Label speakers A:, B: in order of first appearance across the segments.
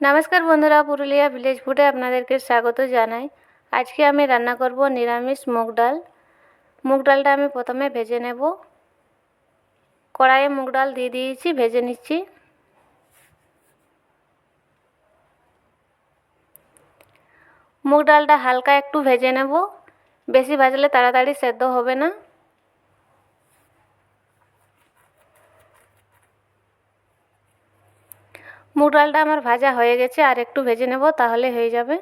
A: नमस्कार बंधुरा पुरुलिया विलेज फूडे आपनादेरके स्वागत जानाई। आज के आमी रान्ना करब निरामिष मुग डाल। मुग डालटा आमी प्रथमे भेजे नेब। कड़ाइये मुग डाल दिए दिएछि, भेजे निচ্छि। मुग डालटा हालका एकटू भेजे नेब, बेशी भाजले ताड़ाताड़ी सेদ্ধ होबे ना। मुग डालटा आमार भाजा हये गेछे, आर एकटू भेजे नेब, ताहले हये जाबे।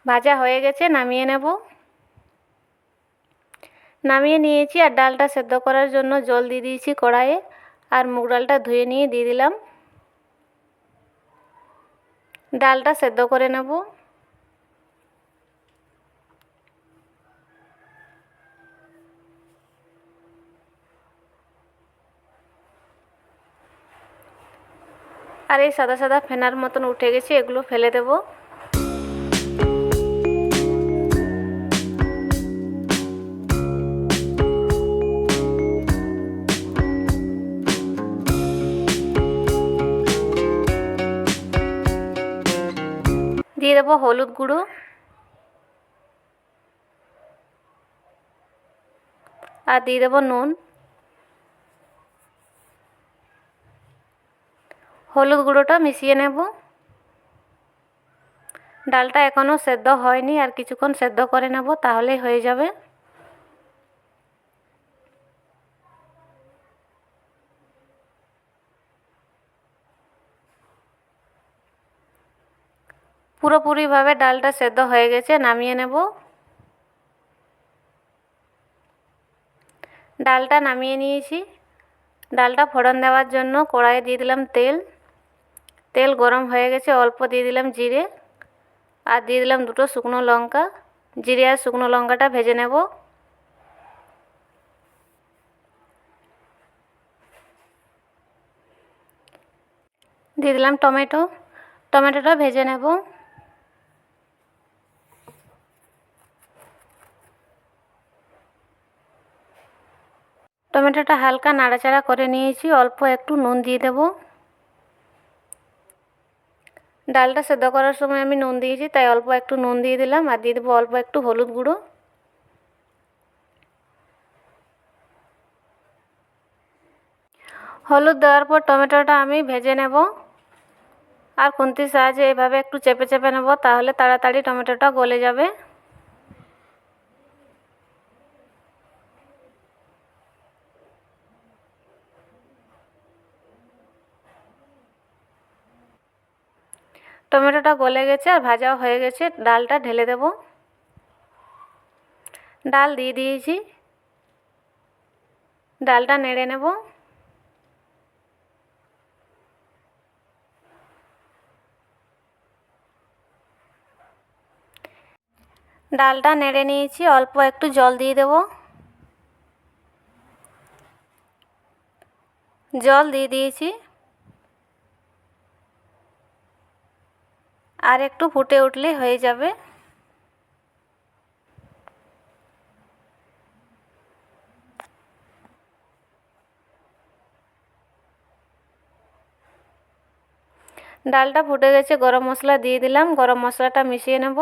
A: भाजा हये गेछे, नामिये नेब। नामिये नियेछि आर डालटा सेদ্ধ करार जोन्नो जल दिए दिएछि कड़ाइये। आर मुग डालटा धुए निये दिए दिलाम। डालटा सेদ্ধ करे नेब। আর এই সাদা সাদা ফেনার মতন উঠে গেছে, এগুলো ফেলে দেব। দিয়ে দেব হলুদ গুঁড়ো আর দিয়ে দেব নুন। হলুদ গুঁড়োটা মিশিয়ে নেব। ডালটা এখনো সেদ্ধ হয়নি, আর কিছুক্ষণ সেদ্ধ করে নেব, তাহলেই হয়ে যাবে। পুরোপুরিভাবে ডালটা সেদ্ধ হয়ে গেছে, নামিয়ে নেব। ডালটা নামিয়ে নিয়েছি। ডালটা ফোড়ন দেওয়ার জন্য কড়াইয়ে দিয়ে দিলাম তেল। তেল গরম হয়ে গেছে, অল্প দিয়ে দিলাম জিরে আর দিয়ে দিলাম দুটো শুকনো লঙ্কা। জিরে আর শুকনো লঙ্কাটা ভেজে নেব। দিয়ে দিলাম টমেটো। টমেটোটা ভেজে নেব। টমেটোটা হালকা নাড়াচাড়া করে নিয়েছি, অল্প একটু নুন দিয়ে দেব। ডালটা সেদ্ধ করার সময় আমি নুন দিয়েছি, তাই অল্প একটু নুন দিয়ে দিলাম। আর দিয়ে দেবো অল্প একটু হলুদ গুঁড়ো। হলুদ দেওয়ার পর টমেটোটা আমি ভেজে নেব। আর খুন্তির সাহায্যে এভাবে একটু চেপে চেপে নেব, তাহলে তাড়াতাড়ি টমেটোটা গলে যাবে। টমেটোটা গলে গেছে আর ভাজাও হয়ে গেছে। ডালটা ঢেলে দেব। ডাল দিয়ে দিয়েছি। ডালটা নেড়ে নেব। ডালটা নেড়ে নিয়েছি, অল্প একটু জল দিয়ে দেব। জল দিয়ে দিয়েছি। আর একটু ফুটে উঠলে হয়ে যাবে। ডালটা ফুটে গেছে, গরম মশলা দিয়ে দিলাম। গরম মশলাটা মিশিয়ে নেব।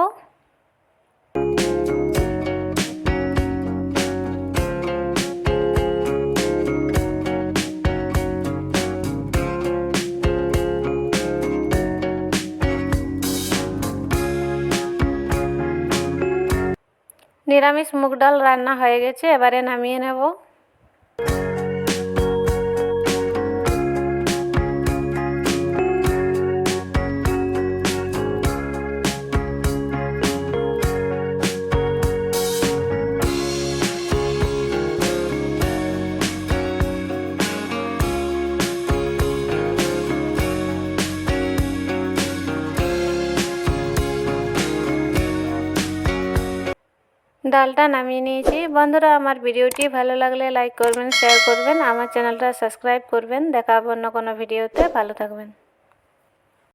A: নিরামিষ মুগ ডাল রান্না হয়ে গেছে, এবারে নামিয়ে নেব। ডালটা নামিয়ে নিয়েছি। বন্ধুরা, আমার ভিডিওটি ভালো লাগলে লাইক করবেন, শেয়ার করবেন, আমার চ্যানেলটা সাবস্ক্রাইব করবেন। দেখা হবে অন্য কোনো ভিডিওতে। ভালো থাকবেন।